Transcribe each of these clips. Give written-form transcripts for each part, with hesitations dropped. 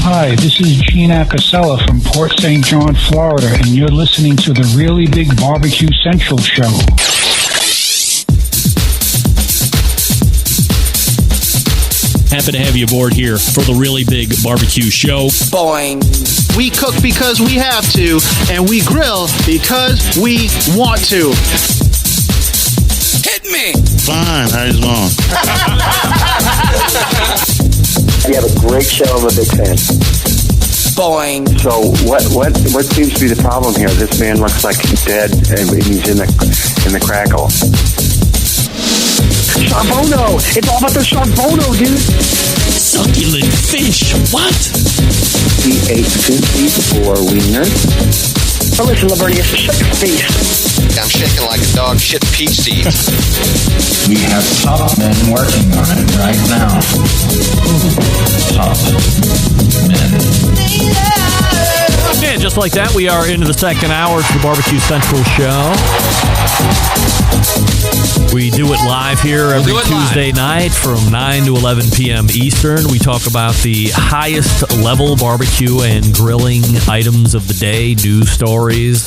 Hi, this is Gene Acasella from Port St. John, Florida, and you're listening to the Really Big Barbecue Central Show. Happy to have you aboard here for the Really Big Barbecue Show. Boing. We cook because we have to, and we grill because we want to. Hit me. Fine. How's it going? You have a great show. I'm a big fan. Boing. So what seems to be the problem here? This man looks like he's dead, and he's in the crackle. Charbono! It's all about the charbono, dude! Succulent fish! What? He ate 2 feet for wiener. But listen, Lavernius, shut your face. I'm shaking like a dog shit peach seeds. We have top men working on it right now. Top men. And just like that, we are into the second hour of the Barbecue Central Show. We do it live here every Tuesday night from 9 to 11 p.m. Eastern. We talk about the highest level barbecue and grilling items of the day, news stories,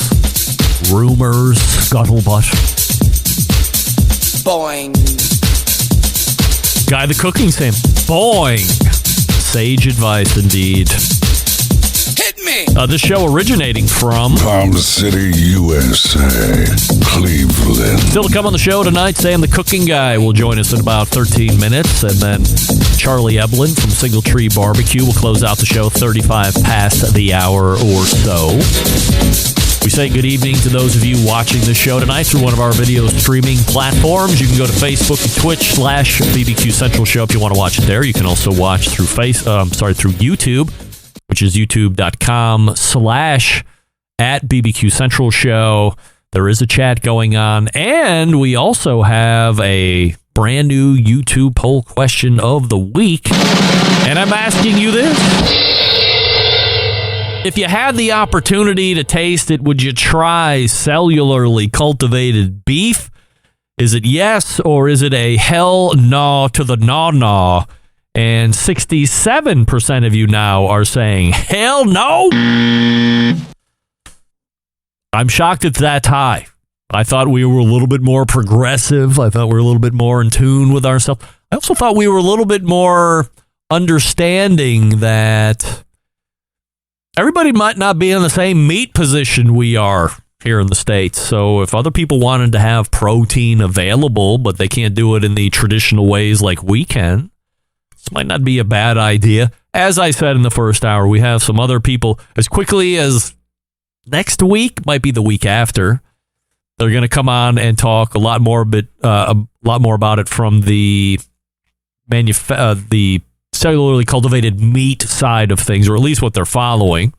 rumors, scuttlebutt. Boing. Guy the cooking sim. Boing. Sage advice indeed. Hit me. This show originating from Palm City, USA, Cleveland. Still to come on the show tonight, Sam the Cooking Guy will join us in about 13 minutes. And then Charlie Eblen from Single Tree Barbecue will close out the show 35 past the hour or so. We say good evening to those of you watching the show tonight through one of our video streaming platforms. You can go to Facebook and Twitch /BBQ Central Show if you want to watch it there. You can also watch through through YouTube, which is youtube.com/@BBQ Central Show. There is a chat going on, and we also have a brand new YouTube poll question of the week. And I'm asking you this. If you had the opportunity to taste it, would you try cellularly cultivated beef? Is it yes, or is it a hell no to the no? And 67% of you now are saying, hell no! I'm shocked it's that high. I thought we were a little bit more progressive. I thought we were a little bit more in tune with ourselves. I also thought we were a little bit more understanding that everybody might not be in the same meat position we are here in the States. So if other people wanted to have protein available, but they can't do it in the traditional ways like we can, this might not be a bad idea. As I said in the first hour, we have some other people as quickly as next week, might be the week after. They're going to come on and talk a lot more about it from the cellularly cultivated meat side of things, or at least what they're following.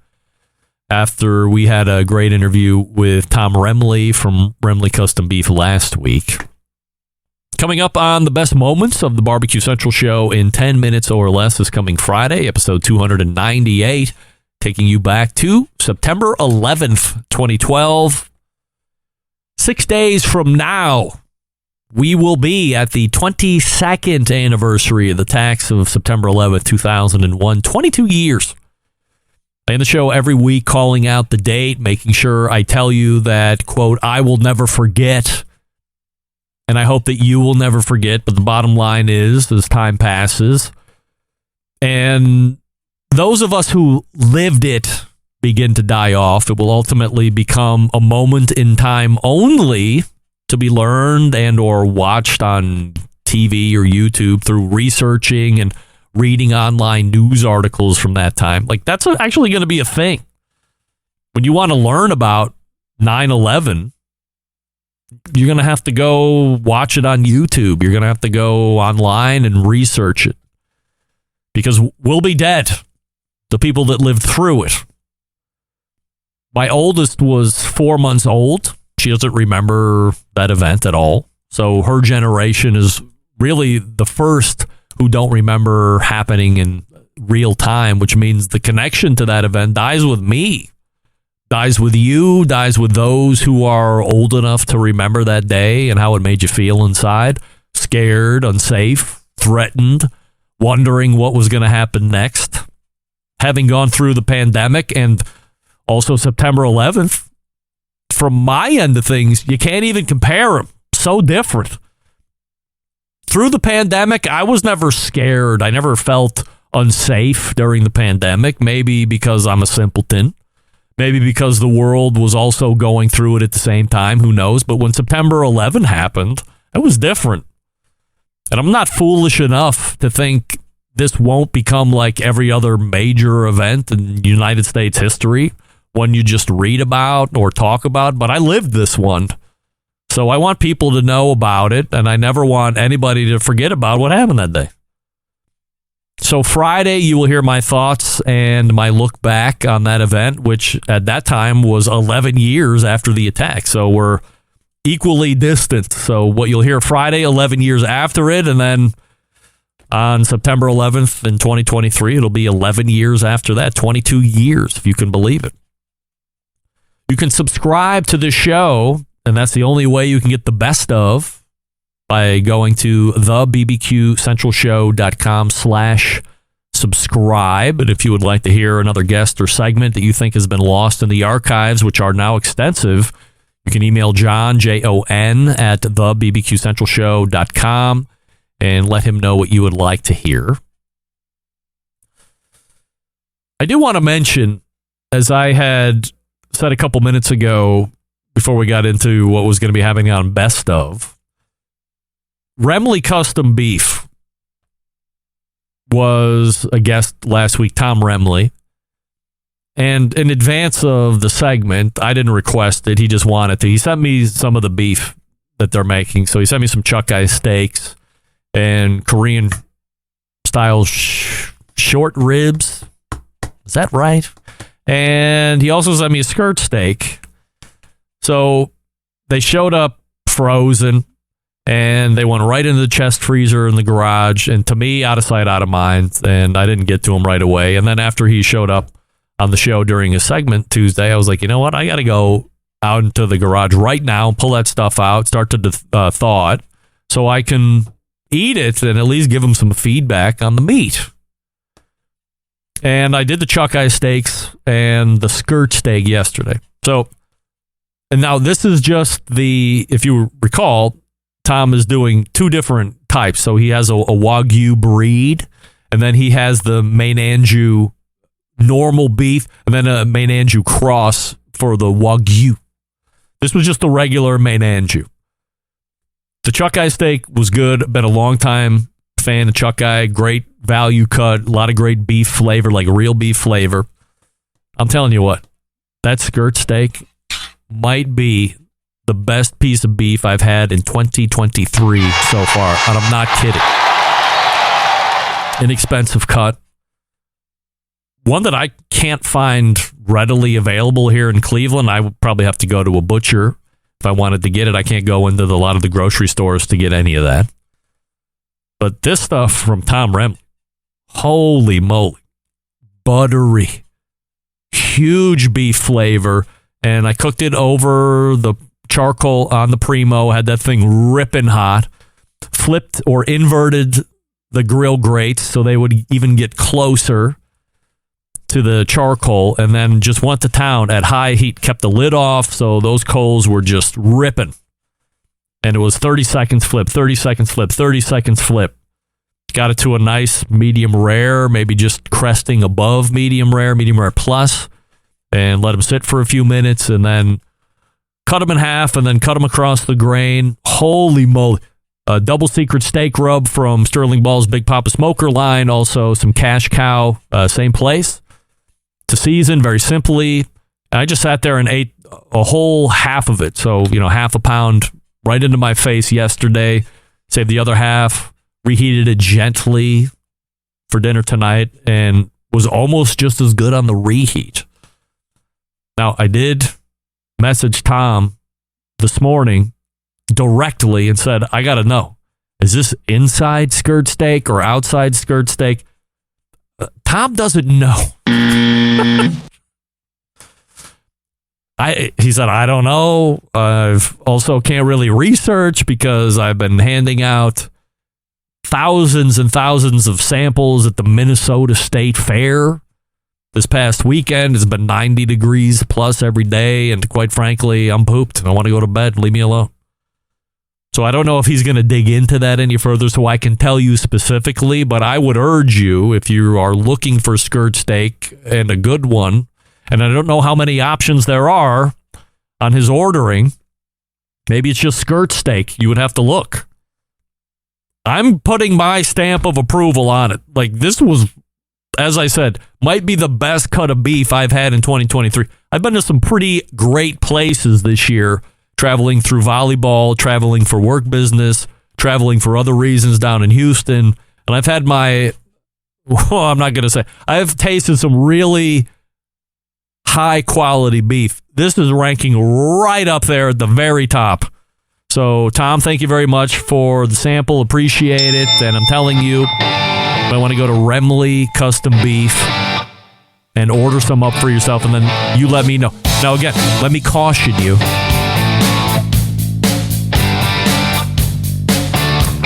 After we had a great interview with Tom Remley from Remley Custom Beef last week. Coming up on the best moments of the Barbecue Central Show in 10 minutes or less is coming Friday, episode 298, taking you back to September 11th, 2012. 6 days from now, we will be at the 22nd anniversary of the attacks of September 11th, 2001. 22 years. I end the show every week calling out the date, making sure I tell you that, quote, I will never forget. And I hope that you will never forget. But the bottom line is, as time passes, and those of us who lived it begin to die off, it will ultimately become a moment in time only to be learned and or watched on TV or YouTube through researching and reading online news articles from that time. Like, that's actually going to be a thing. When you want to learn about 9/11, you're going to have to go watch it on YouTube. You're going to have to go online and research it. Because we'll be dead. The people that lived through it. My oldest was 4 months old. She doesn't remember that event at all. So her generation is really the first who don't remember happening in real time, which means the connection to that event dies with me, dies with you, dies with those who are old enough to remember that day and how it made you feel inside, scared, unsafe, threatened, wondering what was going to happen next. having gone through the pandemic and also September 11th. From my end of things, you can't even compare them. So different. Through the pandemic, I was never scared. I never felt unsafe during the pandemic. Maybe because I'm a simpleton. Maybe because the world was also going through it at the same time. Who knows? But when September 11 happened, it was different. And I'm not foolish enough to think this won't become like every other major event in United States history, one you just read about or talk about. But I lived this one. So I want people to know about it, and I never want anybody to forget about what happened that day. So Friday, you will hear my thoughts and my look back on that event, which at that time was 11 years after the attack. So we're equally distant. So what you'll hear Friday, 11 years after it, and then on September 11th in 2023, it'll be 11 years after that, 22 years, if you can believe it. You can subscribe to the show, and that's the only way you can get the best of, by going to thebbqcentralshow.com/subscribe. And if you would like to hear another guest or segment that you think has been lost in the archives, which are now extensive, you can email John, Jon, at thebbqcentralshow.com and let him know what you would like to hear. I do want to mention, as I had said a couple minutes ago before we got into what was going to be happening on Best Of, Remley Custom Beef was a guest last week, Tom Remley. And in advance of the segment, I didn't request it. He just wanted to. He sent me some of the beef that they're making. So he sent me some chuck eye steaks and Korean style short ribs. Is that right? And he also sent me a skirt steak. So they showed up frozen. And they went right into the chest freezer in the garage. And to me, out of sight, out of mind. And I didn't get to him right away. And then after he showed up on the show during his segment Tuesday, I was like, you know what? I got to go out into the garage right now, pull that stuff out, start to thaw it, so I can eat it and at least give him some feedback on the meat. And I did the chuck eye steaks and the skirt steak yesterday. So, and now this is just if you recall, Tom is doing two different types. So he has a Wagyu breed, and then he has the Maine Anjou normal beef, and then a Maine Anjou cross for the Wagyu. This was just the regular Maine Anjou. The chuck eye steak was good. Been a long time fan of chuck eye. Great value cut. A lot of great beef flavor, like real beef flavor. I'm telling you what, that skirt steak might be the best piece of beef I've had in 2023 so far, and I'm not kidding. Inexpensive cut. One that I can't find readily available here in Cleveland. I would probably have to go to a butcher if I wanted to get it. I can't go into a lot of the grocery stores to get any of that. But this stuff from Tom Remley, holy moly, buttery, huge beef flavor, and I cooked it over the charcoal on the Primo, had that thing ripping hot, flipped or inverted the grill grates so they would even get closer to the charcoal, and then just went to town at high heat, kept the lid off so those coals were just ripping. And it was 30 seconds flip, 30 seconds flip, 30 seconds flip. Got it to a nice medium rare, maybe just cresting above medium rare plus, and let them sit for a few minutes, and then cut them in half, and then cut them across the grain. Holy moly. A double secret steak rub from Sterling Ball's Big Papa Smoker line. Also some Cash Cow, same place. To season, very simply. I just sat there and ate a whole half of it. So, half a pound right into my face yesterday. Saved the other half, reheated it gently for dinner tonight, and was almost just as good on the reheat. Now, I did message Tom this morning directly and said, I got to know, is this inside skirt steak or outside skirt steak? Tom doesn't know. He said, I don't know. I've also can't really research because I've been handing out thousands and thousands of samples at the Minnesota State Fair This past weekend has been 90 degrees plus every day, and quite frankly, I'm pooped. I want to go to bed. Leave me alone. So I don't know if he's going to dig into that any further so I can tell you specifically, but I would urge you, if you are looking for skirt steak and a good one, and I don't know how many options there are on his ordering, maybe it's just skirt steak. You would have to look. I'm putting my stamp of approval on it. Like, this was, as I said, might be the best cut of beef I've had in 2023. I've been to some pretty great places this year, traveling through volleyball, traveling for work business, traveling for other reasons down in Houston. And I've had my, well, I'm not going to say, I've tasted some really high quality beef. This is ranking right up there at the very top. So, Tom, thank you very much for the sample. Appreciate it. And I'm telling you, I want to go to Remley Custom Beef and order some up for yourself, and then you let me know. Now, again, let me caution you.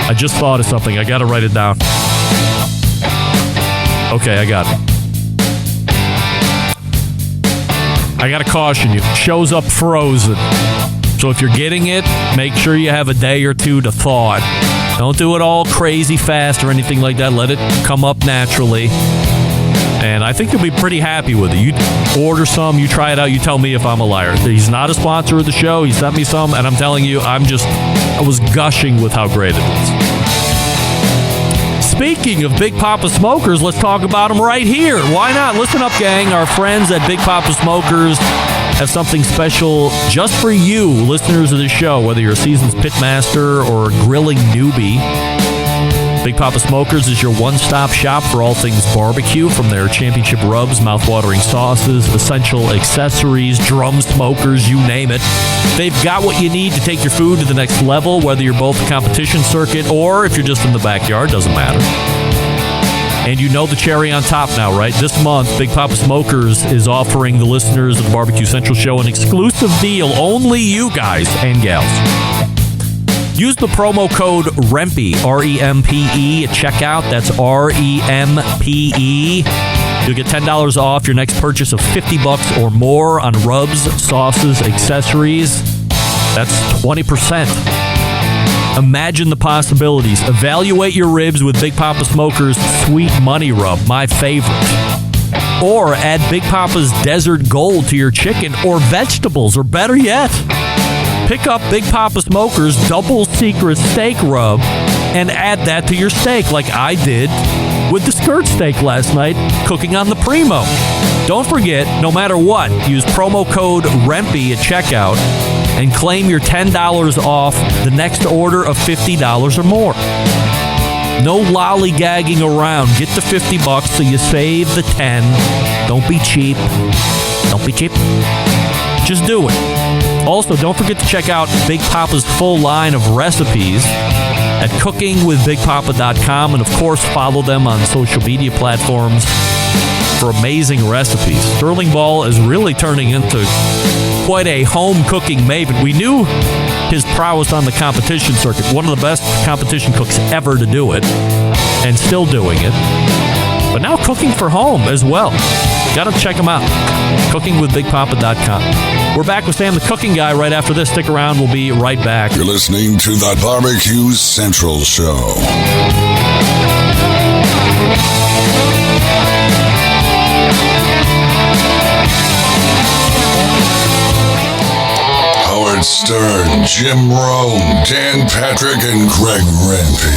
I just thought of something. I got to write it down. Okay, I got it. I got to caution you. Shows up frozen. So if you're getting it, make sure you have a day or two to thaw it. Don't do it all crazy fast or anything like that. Let it come up naturally. And I think you'll be pretty happy with it. You order some, you try it out, you tell me if I'm a liar. He's not a sponsor of the show. He sent me some, and I'm telling you, I was gushing with how great it is. Speaking of Big Papa Smokers, let's talk about them right here. Why not? Listen up, gang. Our friends at Big Papa Smokers have something special just for you, listeners of the show, whether you're a seasoned pitmaster or a grilling newbie. Big Papa Smokers is your one-stop shop for all things barbecue, from their championship rubs, mouth-watering sauces, essential accessories, drum smokers, you name it. They've got what you need to take your food to the next level, whether you're both a competition circuit or if you're just in the backyard, doesn't matter. And you know the cherry on top now, right? This month, Big Papa Smokers is offering the listeners of the Barbecue Central Show an exclusive deal. Only you guys and gals. Use the promo code REMPE, R-E-M-P-E, at checkout. That's R-E-M-P-E. You'll get $10 off your next purchase of $50 or more on rubs, sauces, accessories. That's 20%. Imagine the possibilities. Evaluate your ribs with Big Papa Smoker's Sweet Money Rub, my favorite. Or add Big Papa's Desert Gold to your chicken or vegetables, or better yet, pick up Big Papa Smoker's Double Secret Steak Rub and add that to your steak like I did with the skirt steak last night cooking on the Primo. Don't forget, no matter what, use promo code REMPE at checkout and claim your $10 off the next order of $50 or more. No lollygagging around. Get the $50 so you save the $10. Don't be cheap. Don't be cheap. Just do it. Also, don't forget to check out Big Papa's full line of recipes at cookingwithbigpapa.com, and of course follow them on social media platforms for amazing recipes. Sterling Ball is really turning into quite a home cooking maven. We knew his prowess on the competition circuit, one of the best competition cooks ever to do it, and still doing it. But now cooking for home as well. Got to check him out. cookingwithbigpapa.com. We're back with Sam the Cooking Guy right after this. Stick around. We'll be right back. You're listening to the Barbecue Central Show. Howard Stern, Jim Rome, Dan Patrick, and Greg Rempe.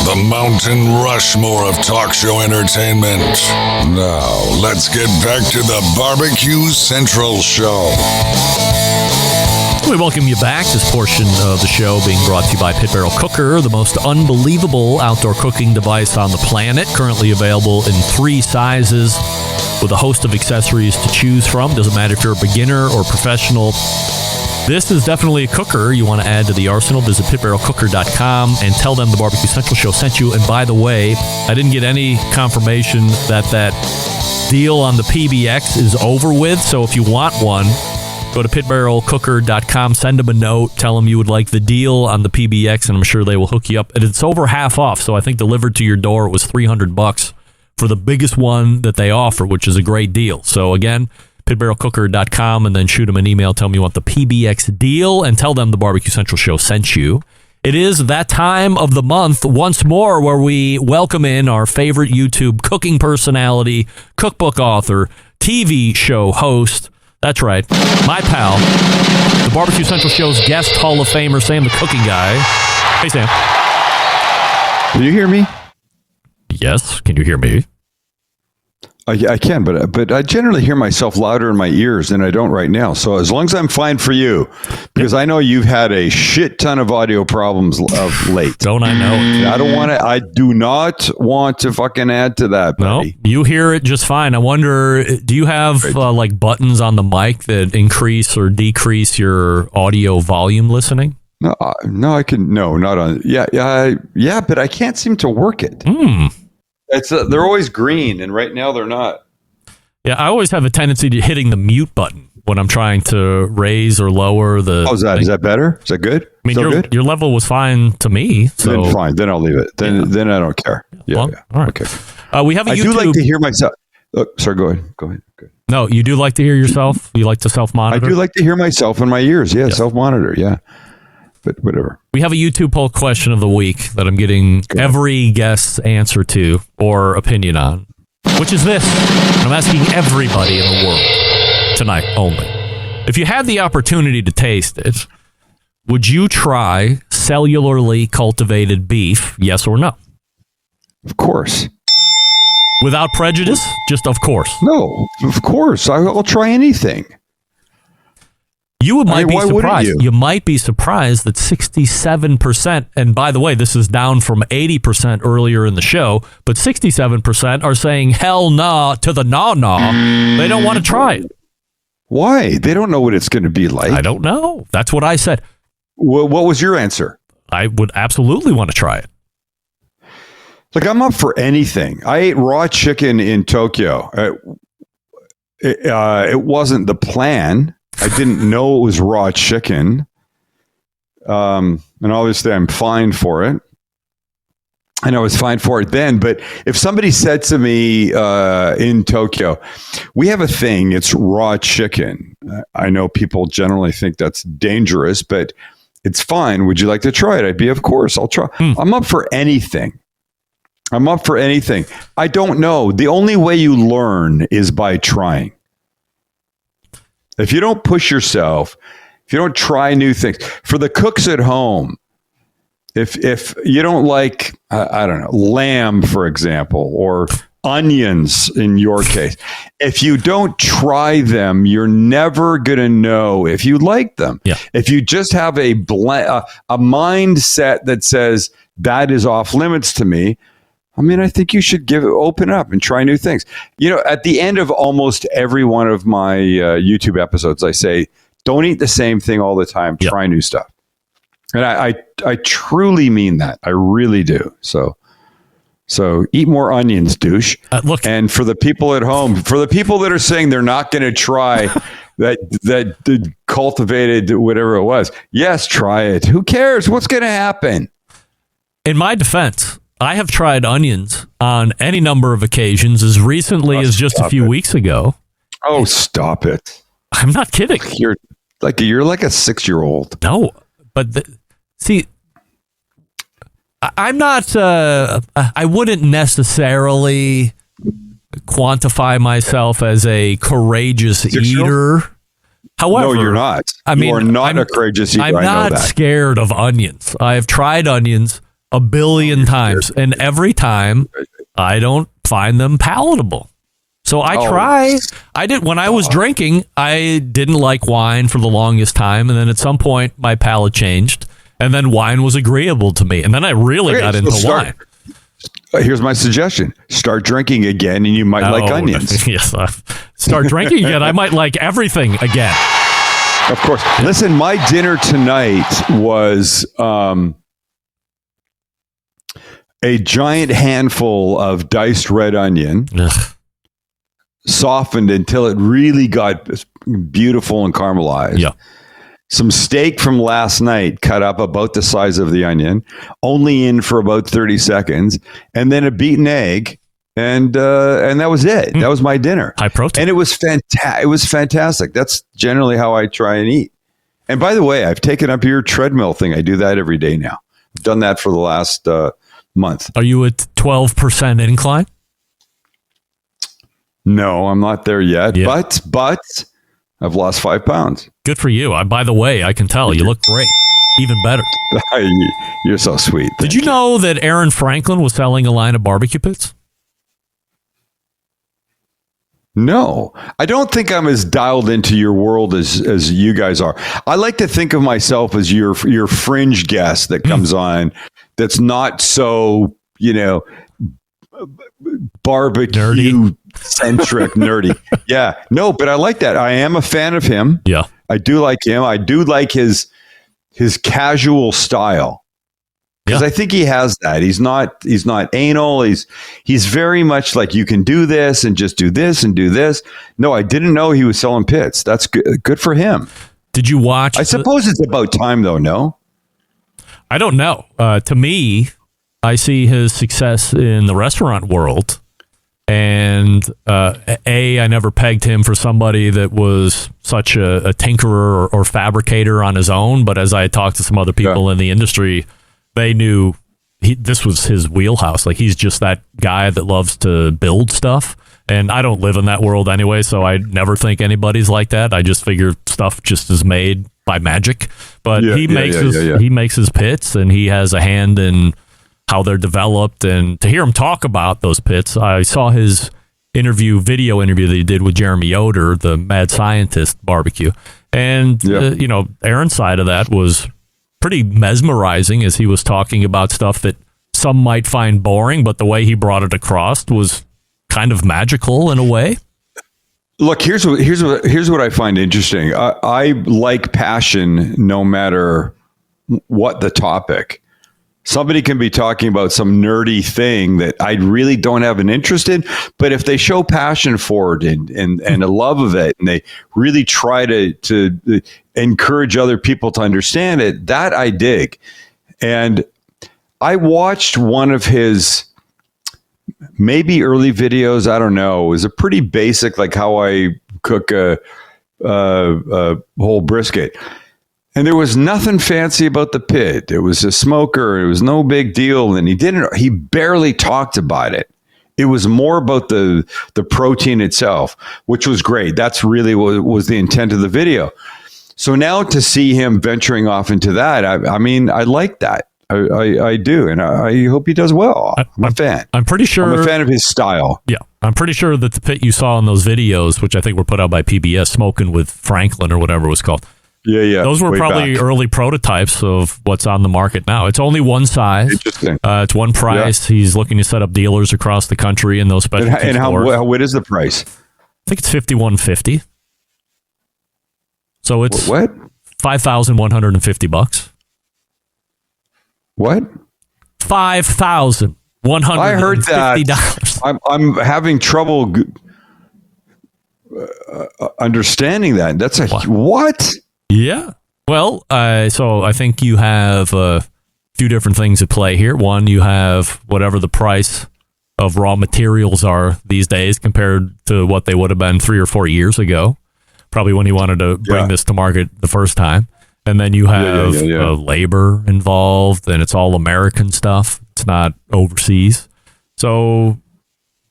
The Mountain Rushmore of talk show entertainment. Now, let's get back to the Barbecue Central Show. We welcome you back. This portion of the show being brought to you by Pit Barrel Cooker, the most unbelievable outdoor cooking device on the planet. Currently available in 3 sizes with a host of accessories to choose from. Doesn't matter if you're a beginner or professional. This is definitely a cooker you want to add to the arsenal. Visit pitbarrelcooker.com and tell them the Barbecue Central Show sent you. And by the way, I didn't get any confirmation that deal on the PBX is over with. So if you want one, go to pitbarrelcooker.com, send them a note, tell them you would like the deal on the PBX, and I'm sure they will hook you up. And it's over half off, so I think delivered to your door it was $300 for the biggest one that they offer, which is a great deal. So again, pitbarrelcooker.com, and then shoot them an email. Tell them you want the PBX deal and tell them the Barbecue Central Show sent you. It is that time of the month once more where we welcome in our favorite YouTube cooking personality, cookbook author, TV show host. That's right, my pal, the Barbecue Central Show's guest Hall of Famer, Sam the Cooking Guy. Hey, Sam. Can you hear me? Yes. Can you hear me? I can, but I generally hear myself louder in my ears than I don't right now. So as long as I'm fine for you, because I know you've had a shit ton of audio problems of late. Don't I know? I do not want to fucking add to that, buddy. No, you hear it just fine. I wonder, do you have like buttons on the mic that increase or decrease your audio volume listening? No, I can. No, not on. Yeah, but I can't seem to work it. It's they're always green, and right now they're not. Yeah, I always have a tendency to hitting the mute button when I'm trying to raise or lower the. How's that? Is that better? Is that good? I mean, your level was fine to me. So then fine. Then I'll leave it. Then I don't care. Yeah. Well, all right. Okay. We have a YouTube. I do like to hear myself. Oh, sorry. Go ahead. No, you do like to hear yourself. You like to self-monitor. I do like to hear myself in my ears. Yeah, self-monitor. Yeah. But whatever. We have a YouTube poll question of the week that I'm getting every guest's answer to or opinion on, which is this. I'm asking everybody in the world tonight only. If you had the opportunity to taste it, would you try cellularly cultivated beef, yes or no? Of course. Without prejudice? Just of course. No, of course. I'll try anything. You might be surprised. You might be surprised that 67%, and by the way, this is down from 80% earlier in the show, but 67% are saying hell nah to the nah. They don't want to try it. Why? They don't know what it's going to be like. I don't know. That's what I said. What was your answer? I would absolutely want to try it. Look, I'm up for anything. I ate raw chicken in Tokyo. It wasn't the plan. I didn't know it was raw chicken. And obviously I'm fine for it. And I was fine for it then. But if somebody said to me in Tokyo, we have a thing, it's raw chicken. I know people generally think that's dangerous, but it's fine. Would you like to try it? I'd be, of course, I'll try. I'm up for anything. I don't know. The only way you learn is by trying. If you don't push yourself, if you don't try new things, for the cooks at home, if you don't like, I don't know, lamb, for example, or onions in your case, if you don't try them, you're never going to know if you like them. Yeah. If you just have a mindset that says that is off limits to me, I mean, I think you should open up and try new things. You know, at the end of almost every one of my YouTube episodes, I say, don't eat the same thing all the time. Try new stuff. And I truly mean that. I really do. So eat more onions, douche. Look, and for the people at home, for the people that are saying they're not going to try that cultivated whatever it was, yes, try it. Who cares? What's going to happen? In my defense, I have tried onions on any number of occasions as recently as just a few weeks ago. Oh, stop it. I'm not kidding. You're like a 6-year-old. No, but see, I'm not, I wouldn't necessarily quantify myself as a courageous eater. However, no, you're not. You are not a courageous eater. I'm not scared of onions. I have tried onions a billion times, and every time I don't find them palatable. So I try. I did when I was drinking. I didn't like wine for the longest time, and then at some point my palate changed, and then wine was agreeable to me, and then I really got into wine. Here's my suggestion: start drinking again, and you might like onions. Yes, start drinking again. I might like everything again. Of course. Listen, my dinner tonight was a giant handful of diced red onion, softened until it really got beautiful and caramelized. Yeah. Some steak from last night cut up about the size of the onion, only in for about 30 seconds, and then a beaten egg and that was it. That was my dinner. High protein. And it was fantastic. That's generally how I try and eat. And by the way, I've taken up your treadmill thing. I do that every day now. I've done that for the last month. Are you at 12% incline? No, I'm not there yet. Yeah. But I've lost 5 pounds. Good for you. By the way, I can tell you look great. Even better. You're so sweet. Did you know that Aaron Franklin was selling a line of barbecue pits? No, I don't think I'm as dialed into your world as you guys are. I like to think of myself as your fringe guest that comes on that's not so, barbecue centric nerdy. Yeah. No, but I like that. I am a fan of him. Yeah. I do like him. I do like his casual style. Because I think he has that. He's not anal. He's very much like, you can do this and just do this and do this. No, I didn't know he was selling pits. That's good for him. Did you watch? I suppose it's about time, though. No, I don't know. To me, I see his success in the restaurant world, and I never pegged him for somebody that was such a tinkerer or fabricator on his own. But as I talked to some other people in the industry, they knew this was his wheelhouse. Like, he's just that guy that loves to build stuff. And I don't live in that world anyway, so I never think anybody's like that. I just figure stuff just is made by magic. But he makes his pits, and he has a hand in how they're developed. And to hear him talk about those pits, I saw his video interview that he did with Jeremy Yoder, the mad scientist barbecue. And, Aaron's side of that was pretty mesmerizing as he was talking about stuff that some might find boring, but the way he brought it across was kind of magical in a way. Look, here's what I find interesting. I like passion no matter what the topic. Somebody can be talking about some nerdy thing that I really don't have an interest in, but if they show passion for it and a love of it, and they really try to encourage other people to understand it, that I dig. And I watched one of his maybe early videos. I don't know. It was a pretty basic, like how I cook a whole brisket. And there was nothing fancy about the pit. It was a smoker. It was no big deal. And he barely talked about it. It was more about the protein itself, which was great. That's really what was the intent of the video. So now to see him venturing off into that, I mean, I like that. I do. And I hope he does well. I'm a fan. I'm pretty sure. I'm a fan of his style. Yeah. I'm pretty sure that the pit you saw in those videos, which I think were put out by PBS, Smoking with Franklin or whatever it was called. Yeah. Those were probably early prototypes of what's on the market now. It's only one size. Interesting. It's one price. Yeah. He's looking to set up dealers across the country in those specialty stores. And what is the price? I think it's $5,150. So it's what? $5,150. What? $5,150. I heard that. I'm having trouble understanding that. That's what? Yeah. Well, so I think you have a few different things at play here. One, you have whatever the price of raw materials are these days compared to what they would have been 3 or 4 years ago, probably when he wanted to bring this to market the first time. And then you have labor involved, and it's all American stuff. It's not overseas. So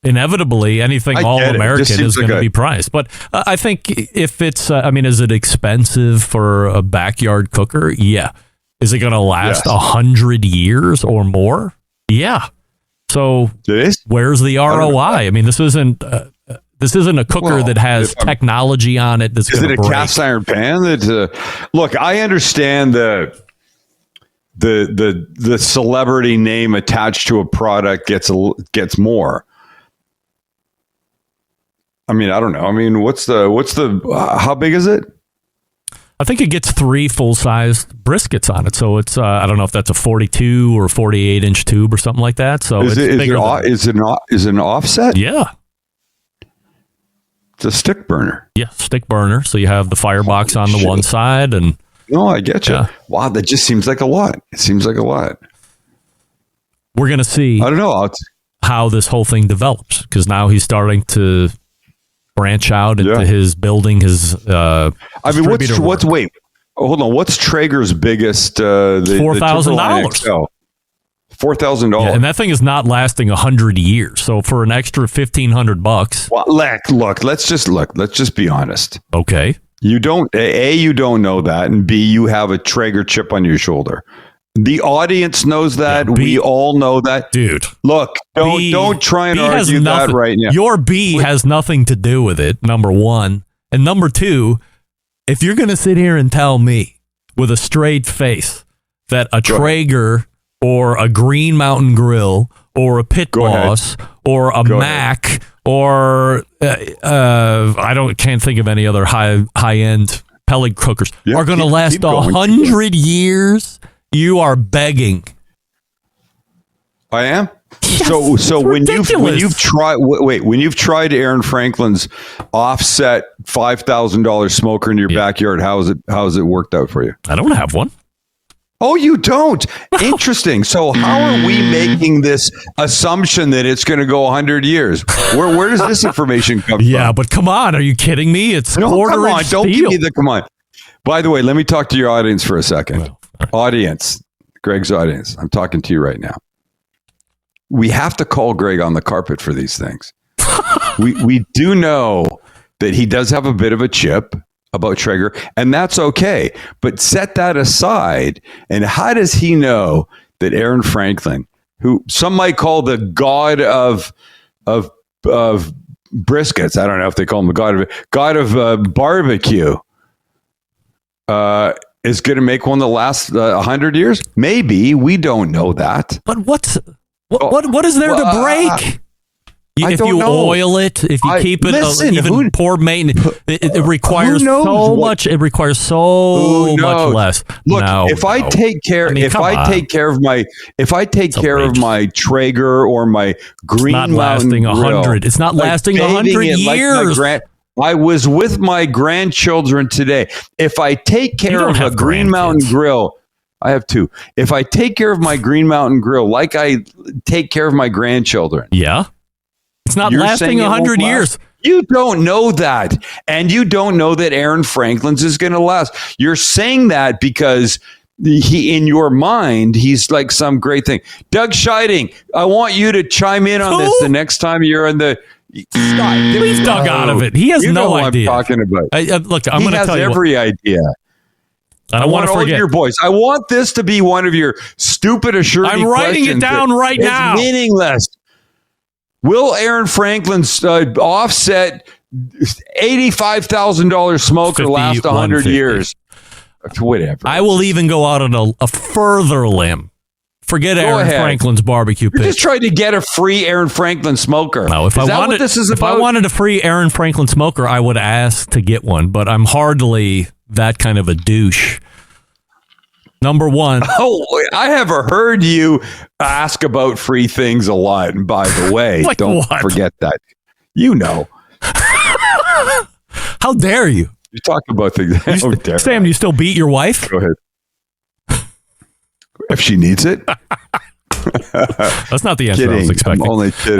inevitably, anything all American is going to be priced. But I think if it's, is it expensive for a backyard cooker? Yeah. Is it going to last 100 years or more? Yeah. So where's the ROI? I mean, this isn't a cooker that has technology on it. That's is it a cast iron pan? That look, I understand the celebrity name attached to a product gets more. I mean, I don't know. I mean, what's the how big is it? I think it gets 3 full-sized briskets on it. So it's I don't know if that's a 42 or 48-inch tube or something like that. So is it an offset? Yeah. It's a stick burner. Yeah, stick burner. So you have the firebox on the one side, and no, I get you. Yeah. Wow, that just seems like a lot. It seems like a lot. We're gonna see. I don't know. how this whole thing develops, because now he's starting to branch out into his building his. I mean, wait? Hold on. What's Traeger's biggest? $4,000. $4,000. Yeah, and that thing is not lasting 100 years. So for an extra $1,500, well, look. Let's just be honest. Okay. You don't know that, and B, you have a Traeger chip on your shoulder. The audience knows that. We all know that, dude. Look, don't try and argue that right now. Your B has nothing to do with it. Number one, and number two, if you're going to sit here and tell me with a straight face that a Traeger or a Green Mountain Grill or a Pit Boss or a Mac or can't think of any other high end pellet cookers are going to last 100 years, you are begging. I am. Yes, so when you've tried Aaron Franklin's offset $5,000 smoker in your backyard, how's it worked out for you? I don't have one. Oh, you don't? Interesting. So how are we making this assumption that it's going to go 100 years? Where does this information come from? Yeah, but come on. Are you kidding me? It's quarter inch steel. Don't give me the come on. By the way, let me talk to your audience for a second. Audience, Greg's audience. I'm talking to you right now. We have to call Greg on the carpet for these things. we do know that he does have a bit of a chip about Traeger, and that's okay. But set that aside, and how does he know that Aaron Franklin, who some might call the god of briskets, I don't know if they call him the god of barbecue, is going to make one that lasts 100 years? Maybe. We don't know that. But what is there to break? If you oil it, if you keep it poor maintenance, it requires so much. It requires so much less. Look, if I take care of my Traeger or my Green Mountain Grill, it's not lasting 100 years. I was with my grandchildren today. If I take care of a Green Mountain Grill, I have two. If I take care of my Green Mountain Grill like I take care of my grandchildren, it's not lasting 100 years. You don't know that. And you don't know that Aaron Franklin's is going to last. You're saying that because in your mind, he's like some great thing. Doug Scheiding, I want you to chime in on this the next time you're in the... Leave Doug out of it. He has no idea. I'm talking about. Look, I'm going to tell you. He has every idea. I want to forget your voice. I want this to be one of your stupid assured questions. I'm writing it down right now. It's meaningless. Will Aaron Franklin's offset $85,000 smoker last 100 years? Whatever. I will even go out on a further limb. Forget Aaron Franklin's barbecue pit. You're just trying to get a free Aaron Franklin smoker. No, if I wanted a free Aaron Franklin smoker, I would ask to get one, but I'm hardly that kind of a douche. Number one. Oh, I have heard you ask about free things a lot. And by the way, don't forget that. You know. How dare you? You talk about things. Sam, do you still beat your wife? Go ahead. If she needs it. That's not the answer I was expecting. I'm only kidding.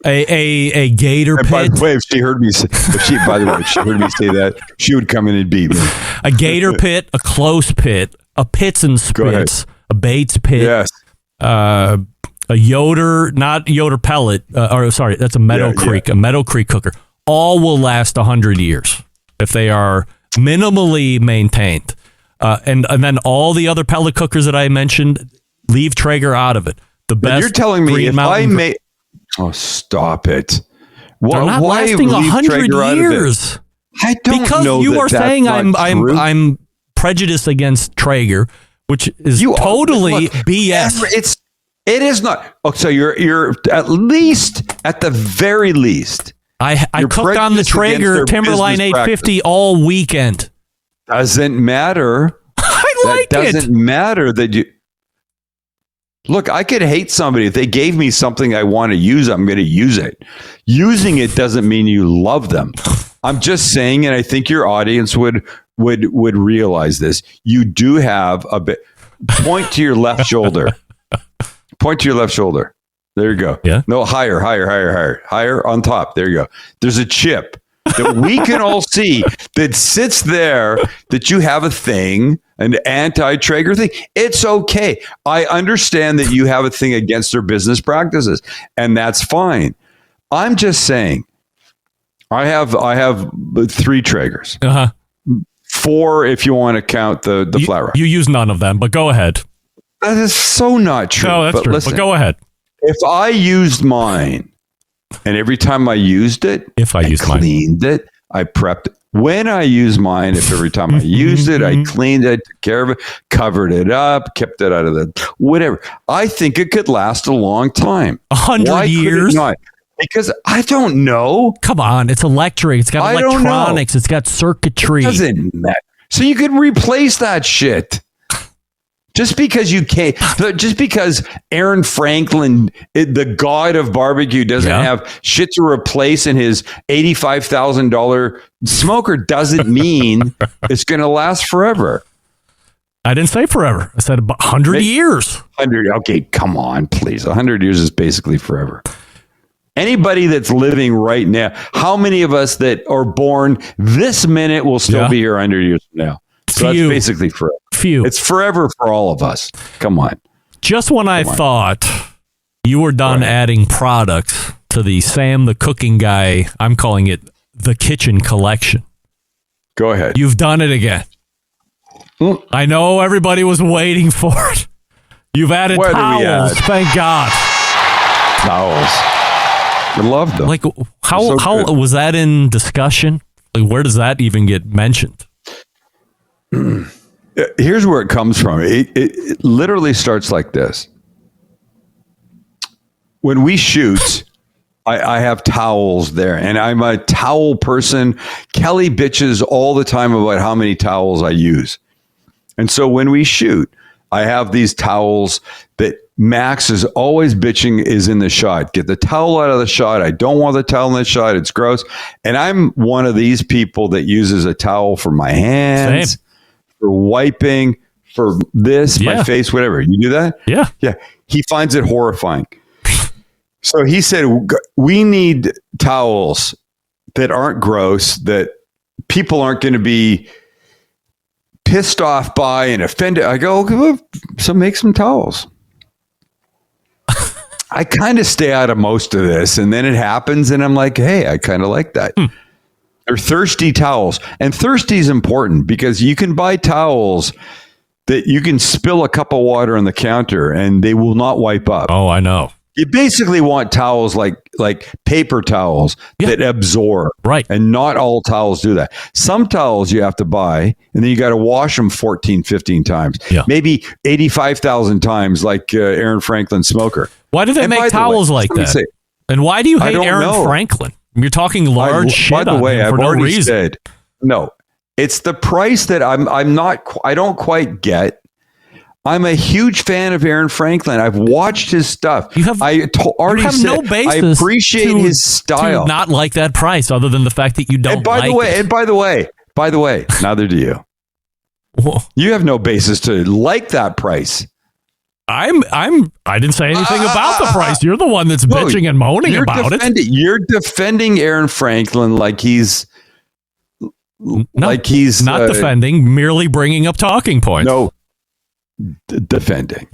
A gator pit. By the way, if she heard me say that, she would come in and beat me. A gator pit, a close pit, a pits and spits, a Bates pit. Yes. A Yoder, not Yoder pellet. That's a Meadow Creek, a Meadow Creek cooker. All will last 100 years if they are minimally maintained. And then all the other pellet cookers that I mentioned, leave Traeger out of it. The best. You're telling me if I may. Oh, stop it! They're not lasting 100 years. I don't because know you are saying I'm prejudiced against Traeger, which is totally BS. It is not. Oh, so you're at the very least. I cooked on the Traeger Timberline 850 all weekend. Doesn't matter. I like it. Doesn't matter that you. Look, I could hate somebody. If they gave me something I want to use, I'm going to use it. Using it doesn't mean you love them. I'm just saying, and I think your audience would realize this. You do have a bit. Point to your left shoulder. Point to your left shoulder. There you go. Yeah. No, higher on top. There you go. There's a chip that we can all see that sits there, that you have a thing, an anti-Traeger thing. It's okay. I understand that you have a thing against their business practices, and that's fine. I'm just saying, I have 3 Traegers. 4 if you want to count the flat rock. You use none of them, but go ahead. That is so not true. No, that's true. Listen, but go ahead. If I used mine, and every time I used it, I cleaned it, I prepped it. When I use mine, if every time I used it, I cleaned it, took care of it, covered it up, kept it out of the whatever, I think it could last a long time. 100 years? Could it not? Because I don't know. Come on, it's electric. It's got electronics. It's got circuitry. It doesn't matter. So you could replace that shit. Just because you can't, just because Aaron Franklin, the god of barbecue, doesn't have shit to replace in his $85,000 smoker doesn't mean it's going to last forever. I didn't say forever. I said about 100 years. 100. Okay, come on, please. 100 years is basically forever. Anybody that's living right now, how many of us that are born this minute will still be here 100 years from now? So that's basically forever. It's forever for all of us. Come on. Just when I thought you were done adding products to the Sam the Cooking Guy, I'm calling it the Kitchen Collection. Go ahead. You've done it again. I know everybody was waiting for it. You've added towels. Thank God. Towels. I love them. Like, how was that in discussion? Like, where does that even get mentioned? Here's where it comes from. It literally starts like this. When we shoot, I have towels there, and I'm a towel person. Kelly bitches all the time about how many towels I use. And so when we shoot, I have these towels that Max is always bitching is in the shot. Get the towel out of the shot. I don't want the towel in the shot. It's gross. And I'm one of these people that uses a towel for my hands. Same. For wiping, for this, my face, whatever. You do that? Yeah. Yeah. He finds it horrifying. So he said, we need towels that aren't gross, that people aren't going to be pissed off by and offended. I go, okay, well, so make some towels. I kind of stay out of most of this, and then it happens, and I'm like, hey, I kind of like that. They're thirsty towels. And thirsty is important because you can buy towels that you can spill a cup of water on the counter and they will not wipe up. Oh, I know. You basically want towels like paper towels that absorb. Right. And not all towels do that. Some towels you have to buy and then you got to wash them 14, 15 times. Yeah. Maybe 85,000 times like Aaron Franklin's smoker. Why do they make towels like that? And why do you hate Aaron Franklin? You're talking large shit by the way, on him for I've no already reason. said, no, it's the price that I don't quite get. I'm a huge fan of Aaron Franklin. I've watched his stuff. I appreciate his style. To not like that price, other than the fact that you don't. And by the way, neither do you. Whoa. You have no basis to like that price. I didn't say anything about the price. You're the one that's bitching and moaning about it. You're defending Aaron Franklin like he's not defending, merely bringing up talking points. No, defending.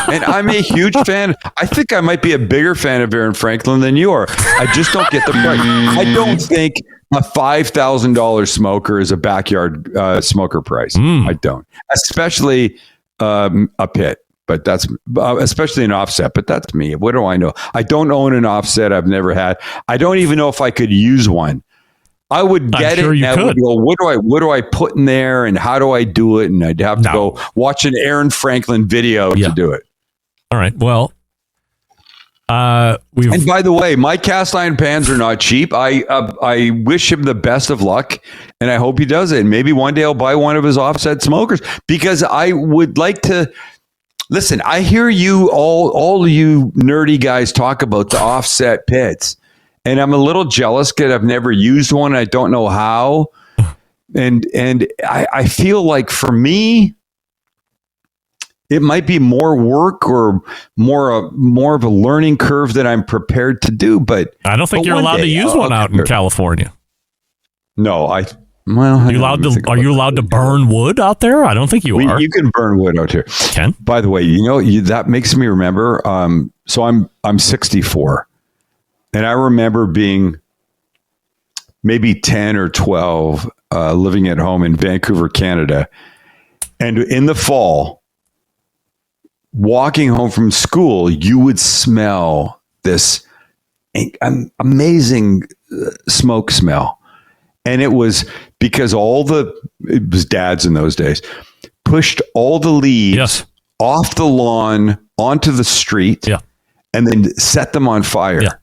And I'm a huge fan. I think I might be a bigger fan of Aaron Franklin than you are. I just don't get the price. I don't think a $5,000 smoker is a backyard smoker price. I don't, especially a pit. But that's especially an offset. But that's me. What do I know? I don't own an offset. I've never had. I don't even know if I could use one. I would get it. And I would go, what do I put in there, and how do I do it? And I'd have to go watch an Aaron Franklin video to do it. All right. Well, and by the way, my cast iron pans are not cheap. I wish him the best of luck, and I hope he does it. And maybe one day I'll buy one of his offset smokers because I would like to. Listen, I hear you all you nerdy guys talk about the offset pits, and I'm a little jealous because I've never used one. I don't know how, and I feel like for me, it might be more work or more of a learning curve that I'm prepared to do. But I don't think you're allowed to use one out in California. No, are you allowed to burn wood out there? I don't think you are. You can burn wood out here. Can? By the way, that makes me remember. So I'm 64, and I remember being maybe 10 or 12, living at home in Vancouver, Canada, and in the fall, walking home from school, you would smell this amazing smoke smell. And it was because it was dads in those days, pushed all the leaves off the lawn onto the street and then set them on fire. Yeah.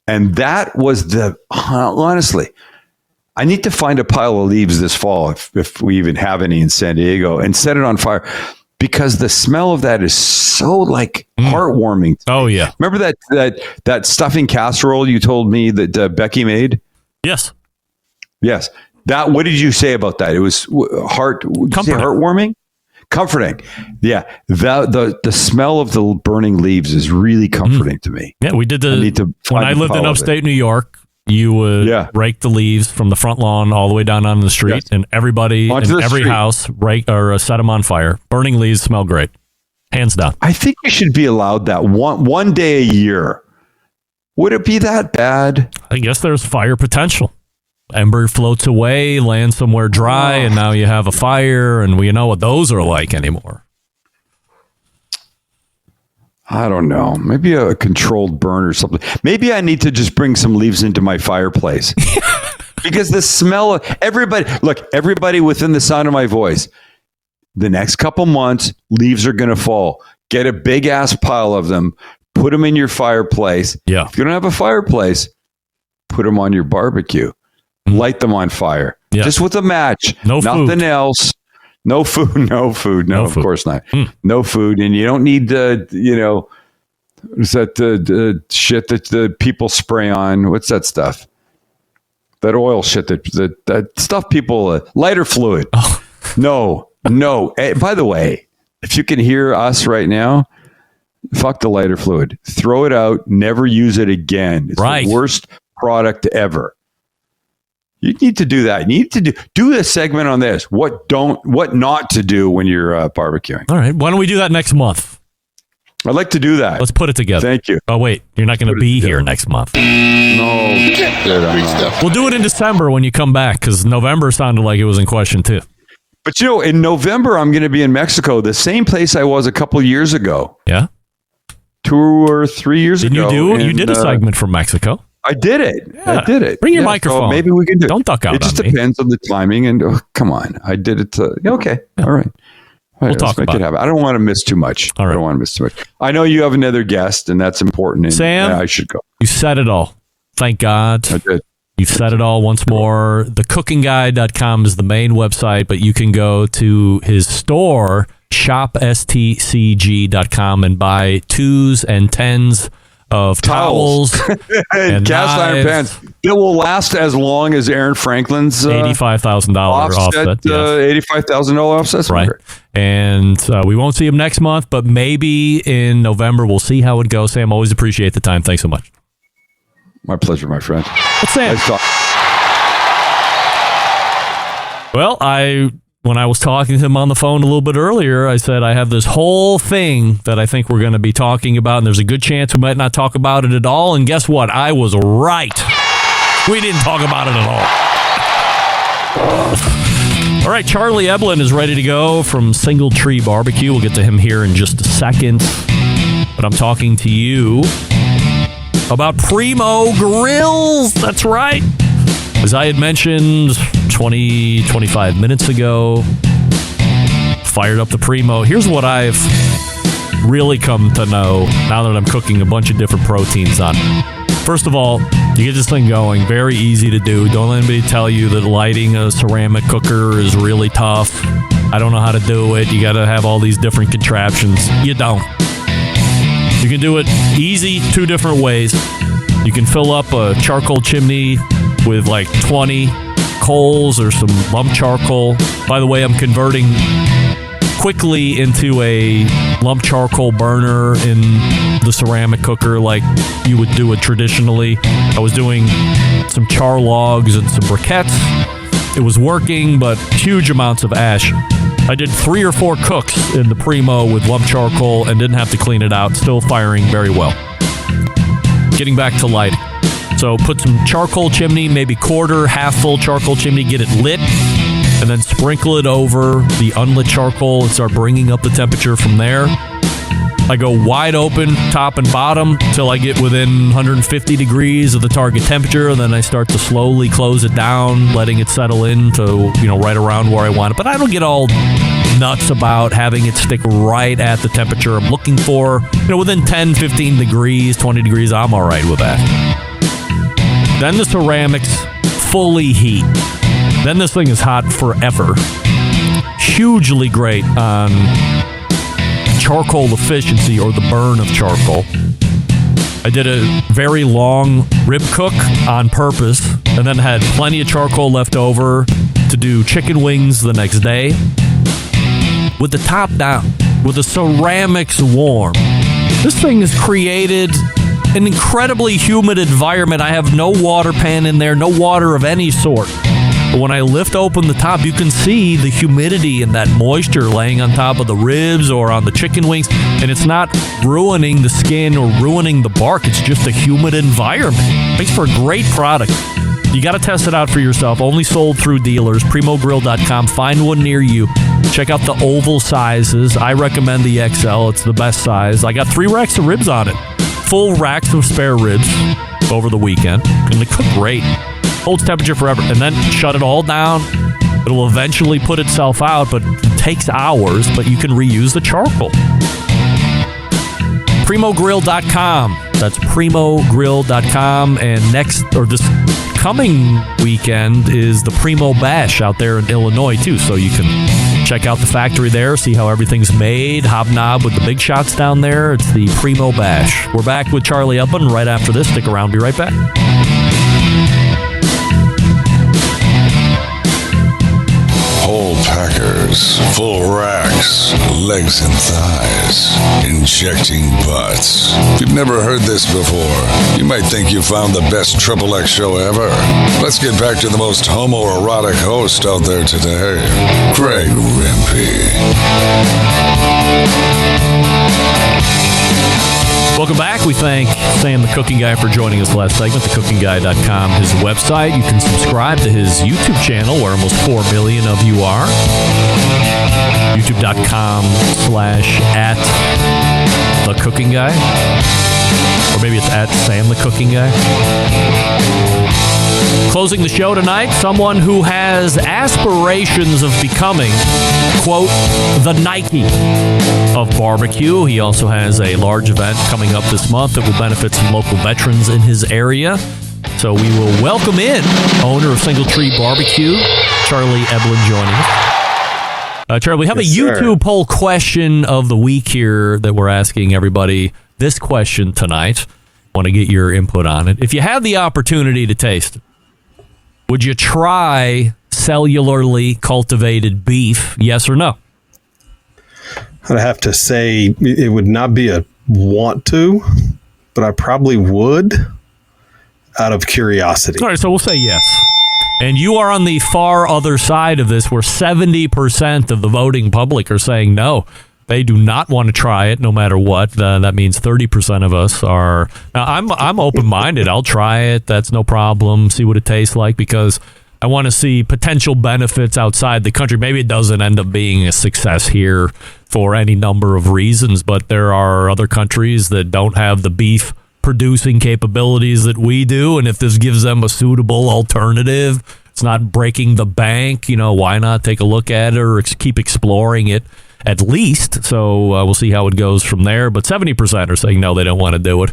And that was honestly, I need to find a pile of leaves this fall, if we even have any in San Diego, and set it on fire. Because the smell of that is so heartwarming. Oh yeah! Remember that stuffing casserole you told me that Becky made? Yes. That. What did you say about that? It was heartwarming, comforting. Yeah. The smell of the burning leaves is really comforting to me. Yeah, we did when I lived in upstate New York. You would rake the leaves from the front lawn all the way down onto the street, and everybody in every house set them on fire. Burning leaves smell great, hands down. I think we should be allowed that one day a year. Would it be that bad? I guess there's fire potential. Ember floats away, lands somewhere dry, and now you have a fire, and we know what those are like anymore. I don't know. Maybe a controlled burn or something. Maybe I need to just bring some leaves into my fireplace. Because the smell of everybody within the sound of my voice, the next couple months, leaves are going to fall. Get a big ass pile of them, put them in your fireplace. Yeah. If you don't have a fireplace, put them on your barbecue. Light them on fire. Yeah. Just with a match. Nothing else. No food. Of course not. No food. And you don't need is that the shit that the people spray on? What's that stuff? That oil shit that stuff people, lighter fluid. Oh. No. By the way, if you can hear us right now, fuck the lighter fluid. Throw it out. Never use it again. It's the worst product ever. You need to do that. You need to do a segment on this. What not to do when you're barbecuing. All right. Why don't we do that next month? I'd like to do that. Let's put it together. Thank you. Oh, wait. You're not going to be here next month. No. We'll do it in December when you come back, because November sounded like it was in question, too. But, in November, I'm going to be in Mexico, the same place I was a couple years ago. Yeah? 2 or 3 years ago. You did a segment from Mexico. I did it. Yeah. I did it. Bring your microphone. So maybe we can do it. Don't duck out. It just depends on the timing. And come on, I did it. Okay. All right. We'll talk about it. I don't want to miss too much. All right. I don't want to miss too much. I know you have another guest, and that's important. And Sam, I should go. You said it all. Thank God. I did. You've said it all once more. Thecookingguy.com is the main website, but you can go to his store, shopstcg.com, and buy 2s and 10s of towels and cast iron pans. It will last as long as Aaron Franklin's $85,000 offset. $85,000 offset. Right. And we won't see him next month, but maybe in November we'll see how it goes. Sam, always appreciate the time. Thanks so much. My pleasure, my friend. What's Sam? Nice talk. Well, when I was talking to him on the phone a little bit earlier, I said I have this whole thing that I think we're going to be talking about, and there's a good chance we might not talk about it at all. And guess what? I was right. We didn't talk about it at all. All right, Charlie Eblen is ready to go from Single Tree Barbecue. We'll get to him here in just a second. But I'm talking to you about Primo Grills. That's right. As I had mentioned 25 minutes ago, fired up the Primo. Here's what I've really come to know now that I'm cooking a bunch of different proteins on it. First of all, you get this thing going. Very easy to do. Don't let anybody tell you that lighting a ceramic cooker is really tough. I don't know how to do it. You got to have all these different contraptions. You don't. You can do it easy 2 different ways. You can fill up a charcoal chimney with like 20 coals or some lump charcoal. By the way, I'm converting quickly into a lump charcoal burner in the ceramic cooker like you would do it traditionally. I was doing some char logs and some briquettes. It was working, but huge amounts of ash. I did 3 or 4 cooks in the Primo with lump charcoal and didn't have to clean it out. Still firing very well. Getting back to lighting. So put some charcoal chimney, maybe quarter, half full charcoal chimney, get it lit, and then sprinkle it over the unlit charcoal and start bringing up the temperature from there. I go wide open, top and bottom, till I get within 150 degrees of the target temperature, and then I start to slowly close it down, letting it settle in to, right around where I want it. But I don't get all nuts about having it stick right at the temperature I'm looking for. Within 10, 15 degrees, 20 degrees, I'm all right with that. Then the ceramics fully heat. Then this thing is hot forever. Hugely great on charcoal efficiency, or the burn of charcoal. I did a very long rib cook on purpose, and then had plenty of charcoal left over to do chicken wings the next day. With the top down, with the ceramics warm. This thing has created an incredibly humid environment. I have no water pan in there, no water of any sort. But when I lift open the top, you can see the humidity and that moisture laying on top of the ribs or on the chicken wings, and it's not ruining the skin or ruining the bark. It's just a humid environment. Makes for a great product. You got to test it out for yourself. Only sold through dealers. PrimoGrill.com. Find one near you. Check out the oval sizes. I recommend the XL. It's the best size. I got 3 racks of ribs on it. Full racks of spare ribs over the weekend, and they cook great. Holds temperature forever, and then shut it all down. It'll eventually put itself out, but it takes hours, but you can reuse the charcoal. PrimoGrill.com. That's PrimoGrill.com. And this coming weekend is the Primo Bash out there in Illinois, too. So you can check out the factory there, see how everything's made, hobnob with the big shots down there. It's the Primo Bash. We're back with Charlie Eblen right after this. Stick around. Be right back. Whole packers, full racks, legs and thighs, injecting butts. If you've never heard this before, you might think you found the best XXX show ever. Let's get back to the most homoerotic host out there today, Greg Rempe. Welcome back. We thank Sam the Cooking Guy for joining us last segment. TheCookingGuy.com, his website. You can subscribe to his YouTube channel, where almost 4 million of you are. YouTube.com/@TheCookingGuy. Or maybe it's @Sam the Cooking Guy. Closing the show tonight, someone who has aspirations of becoming, quote, the Nike of barbecue. He also has a large event coming up this month that will benefit some local veterans in his area. So we will welcome in owner of Single Tree Barbecue, Charlie Eblen, joining us. Charlie, we have a YouTube poll question of the week here that we're asking everybody this question tonight. Want to get your input on it. If you had the opportunity to taste it, would you try cellularly cultivated beef, yes or no? I'd have to say it would not be a want to, but I probably would out of curiosity. All right, so we'll say yes. And you are on the far other side of this, where 70% of the voting public are saying no. They do not want to try it no matter what. That means 30% of us are. Now, I'm open-minded. I'll try it. That's no problem. See what it tastes like, because I want to see potential benefits outside the country. Maybe it doesn't end up being a success here for any number of reasons, but there are other countries that don't have the beef producing capabilities that we do, and if this gives them a suitable alternative, it's not breaking the bank, why not take a look at it or keep exploring it at least? So we'll see how it goes from there, but 70% are saying no, they don't want to do it.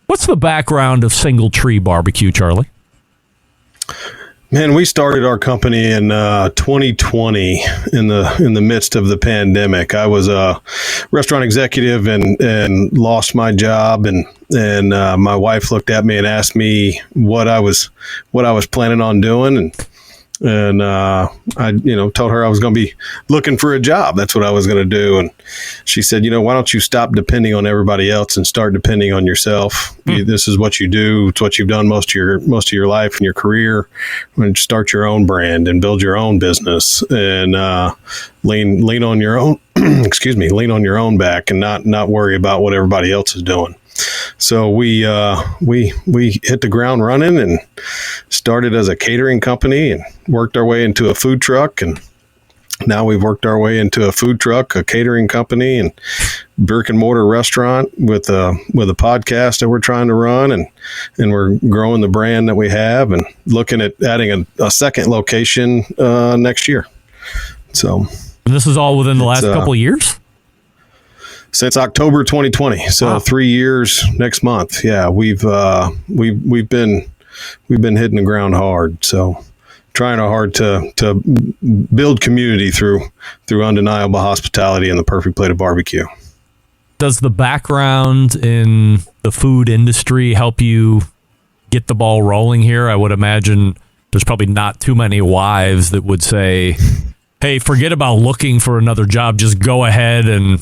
What's the background of Single Tree Barbecue, Charlie? Man, we started our company in 2020 in the midst of the pandemic. I was a restaurant executive and lost my job, and my wife looked at me and asked me what I was planning on doing, and And I told her I was going to be looking for a job. That's what I was going to do. And she said, why don't you stop depending on everybody else and start depending on yourself? This is what you do. It's what you've done most of your life and your career. And start your own brand and build your own business and lean on your own. Lean on your own back and not worry about what everybody else is doing. So we hit the ground running and started as a catering company and worked our way into a food truck, and now we've worked our way into a food truck, a catering company, and brick and mortar restaurant with a podcast that we're trying to run, and we're growing the brand that we have and looking at adding a second location next year. So this is all within the last couple of years? Since October 2020, so 3 years next month. Yeah, we've been hitting the ground hard. So trying hard to build community through undeniable hospitality and the perfect plate of barbecue. Does the background in the food industry help you get the ball rolling here? I would imagine there's probably not too many wives that would say, "Hey, forget about looking for another job. Just go ahead and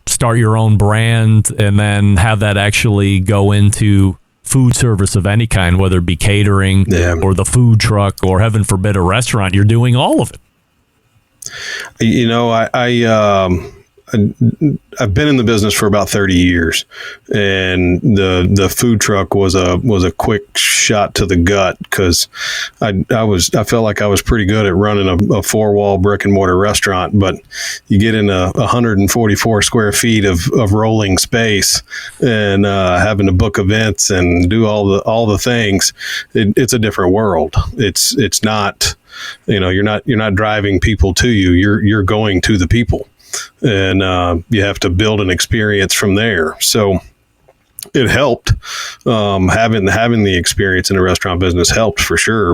start your own brand," and then have that actually go into food service of any kind, whether it be catering or the food truck or, heaven forbid, a restaurant. You're doing all of it. I've been in the business for about 30 years, and the food truck was a quick shot to the gut because I felt like I was pretty good at running a 4-wall brick and mortar restaurant, but you get in a 144 square feet of rolling space and having to book events and do all the things. It's a different world. It's not, you're not driving people to you. You're going to the people. And you have to build an experience from there. So it helped. Having the experience in the restaurant business helped for sure,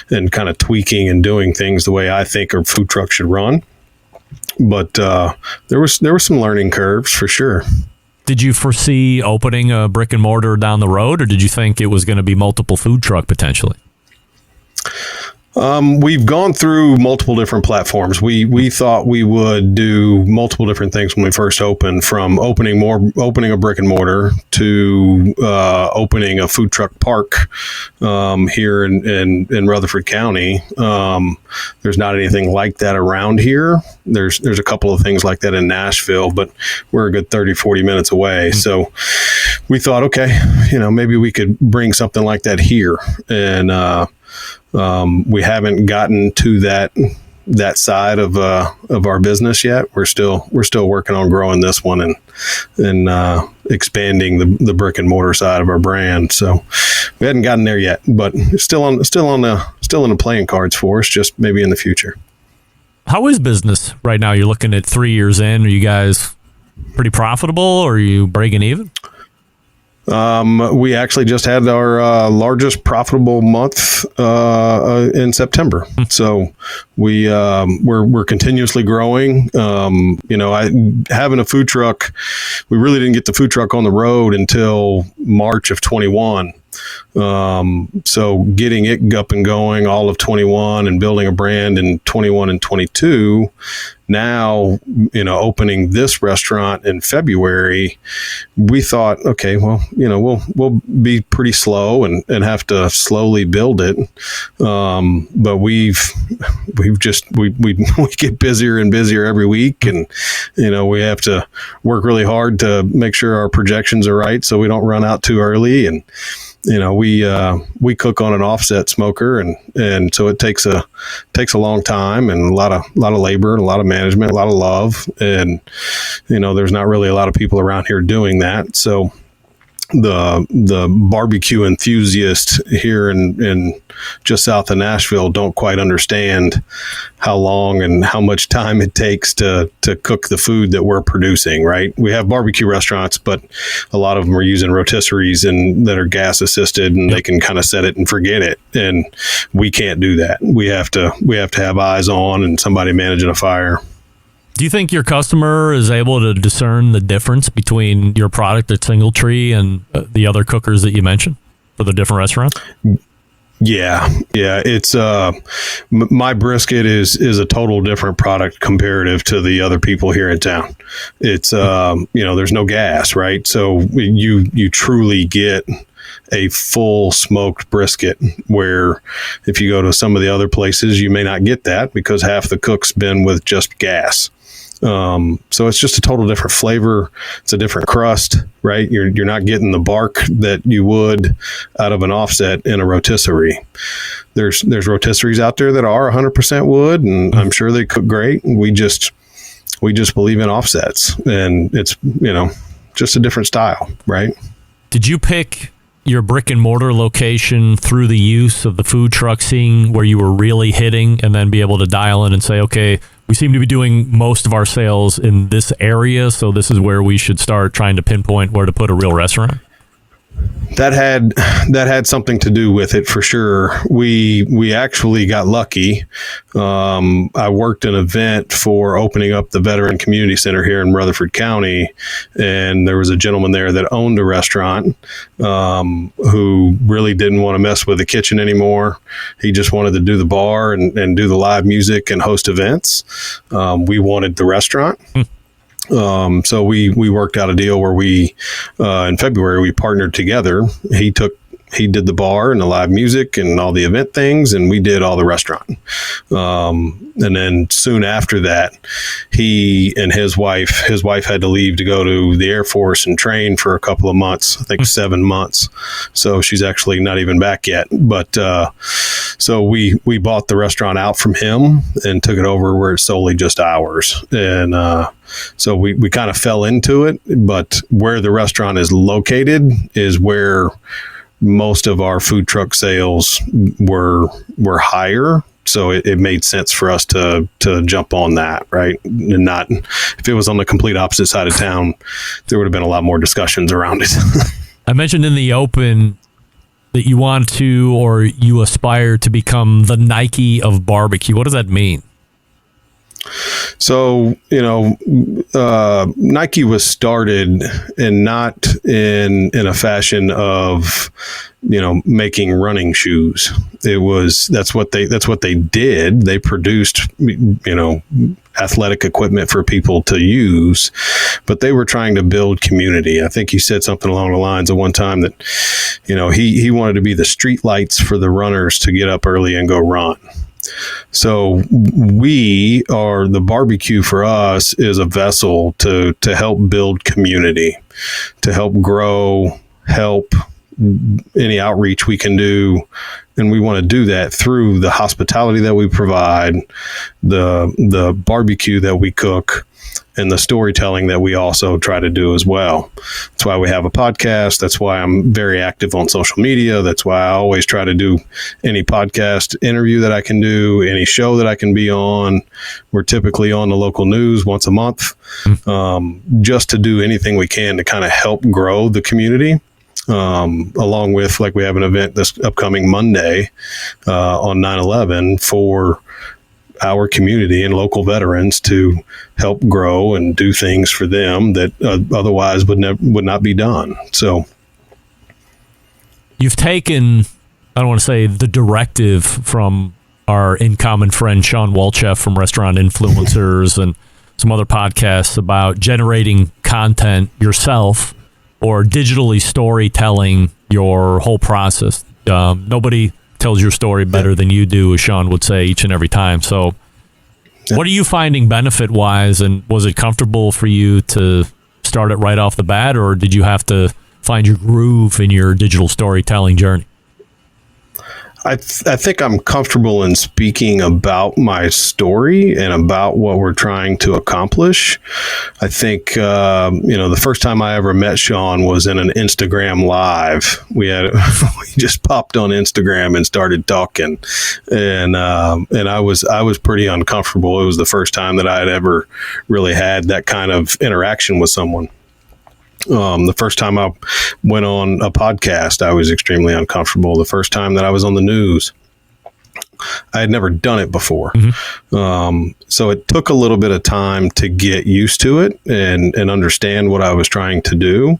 and kind of tweaking and doing things the way I think a food truck should run. But there were some learning curves for sure. Did you foresee opening a brick and mortar down the road, or did you think it was going to be multiple food truck potentially? We've gone through multiple different platforms. We thought we would do multiple different things when we first opened, from opening a brick and mortar to opening a food truck park here in Rutherford County. There's not anything like that around here. There's a couple of things like that in Nashville, but we're a good 30-40 minutes away. So we thought, okay, maybe we could bring something like that here. And we haven't gotten to that side of our business yet. We're still working on growing this one and expanding the brick and mortar side of our brand. So we hadn't gotten there yet, but still in the playing cards for us, just maybe in the future. How is business right now? You're looking at 3 years in. Are you guys pretty profitable, or are you breaking even? We actually just had our largest profitable month in September. So we're continuously growing. Having a food truck, we really didn't get the food truck on the road until March of 21. So getting it up and going all of 21 and building a brand in 21 and 22. Now, opening this restaurant in February, we thought, okay, well, we'll be pretty slow and have to slowly build it. But we get busier and busier every week, and we have to work really hard to make sure our projections are right so we don't run out too early. And we cook on an offset smoker, and so it takes a long time and a lot of labor and a lot of management, a lot of love, and there's not really a lot of people around here doing that. So the barbecue enthusiasts here in just south of Nashville don't quite understand how long and how much time it takes to cook the food that we're producing, right? We have barbecue restaurants, but a lot of them are using rotisseries and that are gas assisted, and they can kind of set it and forget it. And we can't do that. We have to have eyes on and somebody managing a fire. Do you think your customer is able to discern the difference between your product at Singletree and the other cookers that you mentioned for the different restaurants? Yeah. It's my brisket is a total different product comparative to the other people here in town. It's there's no gas, right? So you truly get a full smoked brisket, where if you go to some of the other places, you may not get that because half the cook's been with just gas. So it's just a total different flavor. It's a different crust, right? You're not getting the bark that you would out of an offset in a rotisserie. There's rotisseries out there that are 100% wood, and I'm sure they cook great. We just believe in offsets, and it's, just a different style, right? Did you pick your brick and mortar location through the use of the food truck scene where you were really hitting, and then be able to dial in and say, okay, we seem to be doing most of our sales in this area, so this is where we should start trying to pinpoint where to put a real restaurant? That had something to do with it for sure. We actually got lucky. I worked an event for opening up the Veteran Community Center here in Rutherford County, and there was a gentleman there that owned a restaurant who really didn't want to mess with the kitchen anymore. He just wanted to do the bar and do the live music and host events. We wanted the restaurant. So we worked out a deal where we, in February, we partnered together. He did the bar and the live music and all the event things, and we did all the restaurant. And then soon after that, he and his wife had to leave to go to the Air Force and train for a couple of months, I think 7 months. So she's actually not even back yet. But so we bought the restaurant out from him and took it over where it's solely just ours. And so we kind of fell into it, but where the restaurant is located is where most of our food truck sales were higher. So it made sense for us to jump on that, right? And not, if it was on the complete opposite side of town, there would have been a lot more discussions around it. I mentioned in the open that you want to, or you aspire to become the Nike of barbecue. What does that mean? So, Nike was started and not in a fashion of, making running shoes. That's what they did. They produced, athletic equipment for people to use, but they were trying to build community. I think he said something along the lines of one time that, he wanted to be the street lights for the runners to get up early and go run. So the barbecue for us is a vessel to help build community, to help grow, help any outreach we can do. And we want to do that through the hospitality that we provide, the barbecue that we cook, and the storytelling that we also try to do as well. That's why we have a podcast. That's why I'm very active on social media. That's why I always try to do any podcast interview that I can do, any show that I can be on. We're typically on the local news once a month, just to do anything we can to kind of help grow the community. Along with, like, we have an event this upcoming Monday on 9/11 for our community and local veterans to help grow and do things for them that otherwise would not be done. So you've taken, I don't want to say the directive from our in common friend Sean Walchef from Restaurant Influencers and some other podcasts about generating content yourself or digitally storytelling your whole process. Nobody tells your story better than you do, as Sean would say each and every time. So what are you finding benefit-wise, and was it comfortable for you to start it right off the bat, or did you have to find your groove in your digital storytelling journey? I think I'm comfortable in speaking about my story and about what we're trying to accomplish. I think, the first time I ever met Sean was in an Instagram live. We just popped on Instagram and started talking, and I was pretty uncomfortable. It was the first time that I had ever really had that kind of interaction with someone. The first time I went on a podcast, I was extremely uncomfortable. The first time that I was on the news, I had never done it before. So it took a little bit of time to get used to it and understand what I was trying to do.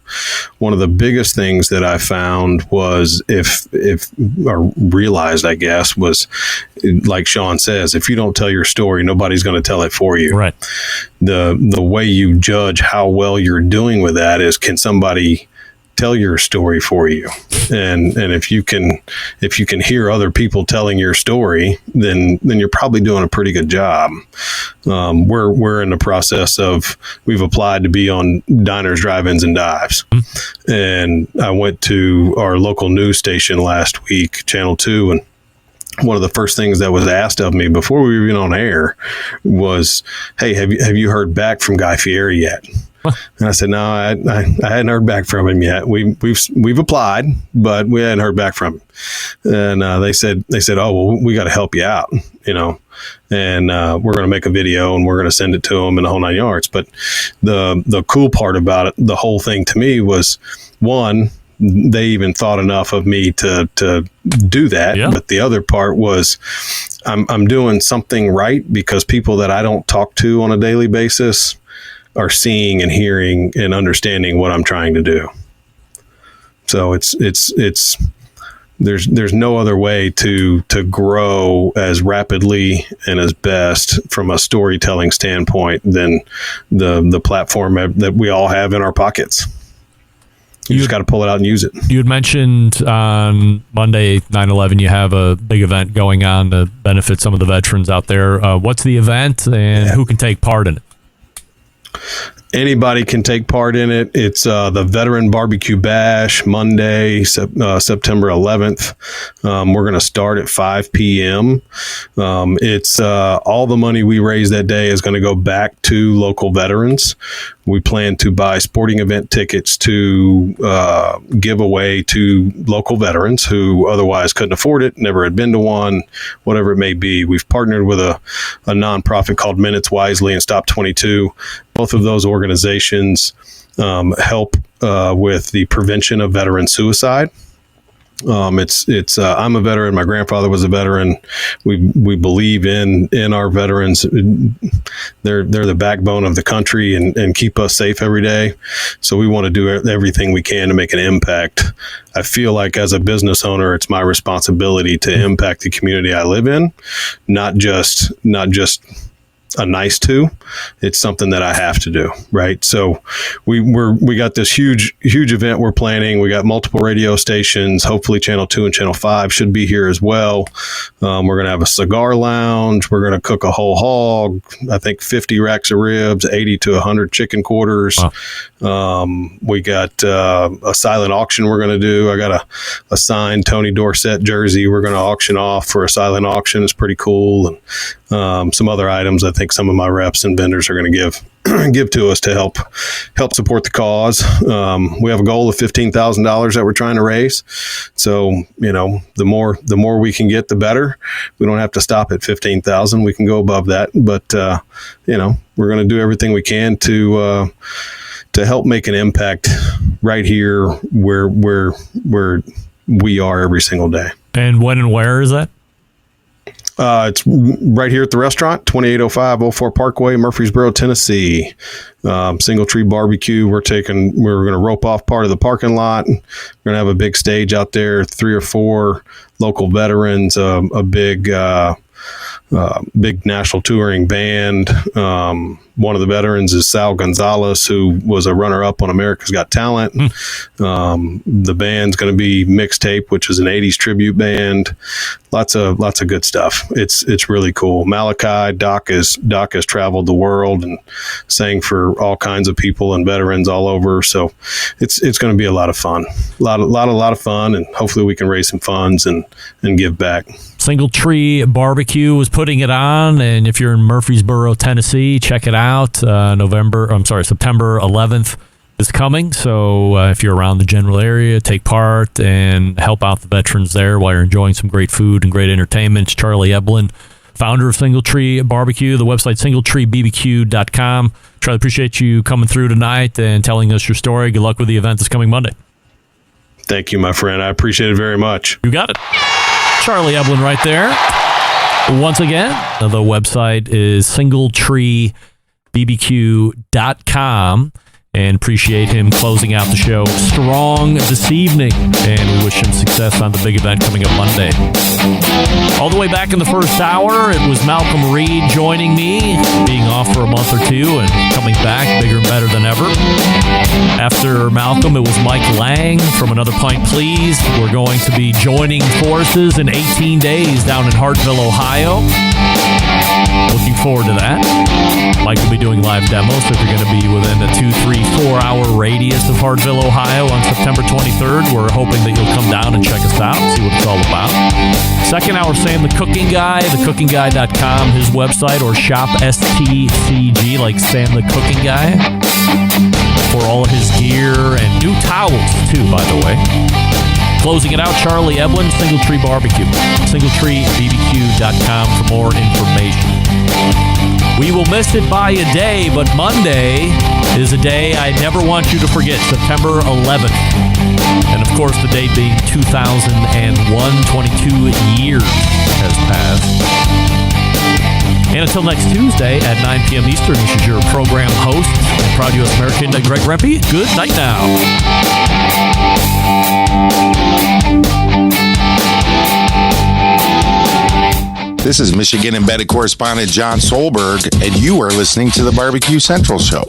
One of the biggest things that I found was or realized, I guess, was like Sean says, if you don't tell your story, nobody's going to tell it for you. Right. The way you judge how well you're doing with that is, can somebody tell your story for you? And if you can hear other people telling your story, then you're probably doing a pretty good job. We're in the process of, we've applied to be on diners, drive-ins, and dives. And I went to our local news station last week, Channel 2, and one of the first things that was asked of me before we were even on air was, "Hey, have you heard back from Guy Fieri yet?" And I said, "No, I hadn't heard back from him yet. We've applied, but we hadn't heard back from him." And they said, "Oh, well, we got to help you out, and we're going to make a video and we're going to send it to him and the whole 9 yards." But the cool part about it, the whole thing to me was, one, they even thought enough of me to do that. Yeah. But the other part was, I'm doing something right, because people that I don't talk to on a daily basis are seeing and hearing and understanding what I'm trying to do. So there's no other way to grow as rapidly and as best from a storytelling standpoint than the platform that we all have in our pockets. You just got to pull it out and use it. You had mentioned on Monday, 9/11, you have a big event going on to benefit some of the veterans out there. What's the event, and who can take part in it? Anybody can take part in it. It's the Veteran Barbecue Bash, Monday, September 11th. We're going to start at 5 p.m. It's all the money we raise that day is going to go back to local veterans. We plan to buy sporting event tickets to give away to local veterans who otherwise couldn't afford it, never had been to one, whatever it may be. We've partnered with a nonprofit called Minutes Wisely and Stop 22. Both of those organizations help with the prevention of veteran suicide. It's I'm a veteran. My grandfather was a veteran. We believe in our veterans. They're the backbone of the country and keep us safe every day. So we want to do everything we can to make an impact. I feel like as a business owner, it's my responsibility to impact the community I live in, not just a nice to. It's something that I have to do, right? So we got this huge event we're planning. We got multiple radio stations. Hopefully Channel 2 and Channel 5 should be here as well. We're going to have a cigar lounge. We're going to cook a whole hog. I think 50 racks of ribs, 80 to 100 chicken quarters. Wow. We got a silent auction we're going to do. I got a signed Tony Dorsett jersey we're going to auction off for a silent auction. It's pretty cool. And some other items I think some of my reps and vendors are going to give to us to help support the cause. We have a goal of $15,000 that we're trying to raise. So, the more we can get, the better. We don't have to stop at 15,000. We can go above that, but we're going to do everything we can to help make an impact right here where we are every single day. And when and where is that? It's right here at the restaurant, 2805 Old Fort Parkway, Murfreesboro, Tennessee. Single Tree Barbecue. We're going to rope off part of the parking lot. We're going to have a big stage out there, 3 or 4 local veterans, a big national touring band. One of the veterans is Sal Gonzalez, who was a runner-up on America's Got Talent. The band's going to be Mixtape, which is an 80s tribute band. Lots of good stuff. It's really cool. Malachi, Doc has traveled the world and sang for all kinds of people and veterans all over. So it's going to be a lot of fun. A lot of fun, and hopefully we can raise some funds and give back. Single Tree Barbecue was putting it on, and if you're in Murfreesboro, Tennessee, check it out. September 11th is coming. So if you're around the general area, take part and help out the veterans there while you're enjoying some great food and great entertainment. It's Charlie Eblen, founder of Single Tree Barbecue, the website singletreebbq.com. Charlie, appreciate you coming through tonight and telling us your story. Good luck with the event this coming Monday. Thank you, my friend. I appreciate it very much. You got it. Charlie Eblen right there. Once again, the website is singletreebbq.com. And appreciate him closing out the show strong this evening. And we wish him success on the big event coming up Monday. All the way back in the first hour, it was Malcolm Reed joining me, being off for a month or two and coming back bigger and better than ever. After Malcolm, it was Mike Lang from Another Pint Please. We're going to be joining forces in 18 days down in Hartville, Ohio. Looking forward to that. Mike will be doing live demos if you're going to be within a 2, 3, 4-hour radius of Hartville, Ohio on September 23rd. We're hoping that you'll come down and check us out and see what it's all about. Second hour, Sam the Cooking Guy, thecookingguy.com, his website, or shop STCG, like Sam the Cooking Guy, for all of his gear and new towels, too, by the way. Closing it out, Charlie Eblen, Singletree Barbecue. SingletreeBBQ.com for more information. We will miss it by a day, but Monday is a day I never want you to forget, September 11th. And, of course, the date being 2001, 22 years has passed. And until next Tuesday at 9 p.m. Eastern, this is your program host, proud U.S. American, Greg Rempe. Good night now. This is Michigan embedded correspondent John Solberg, and you are listening to the Barbecue Central Show.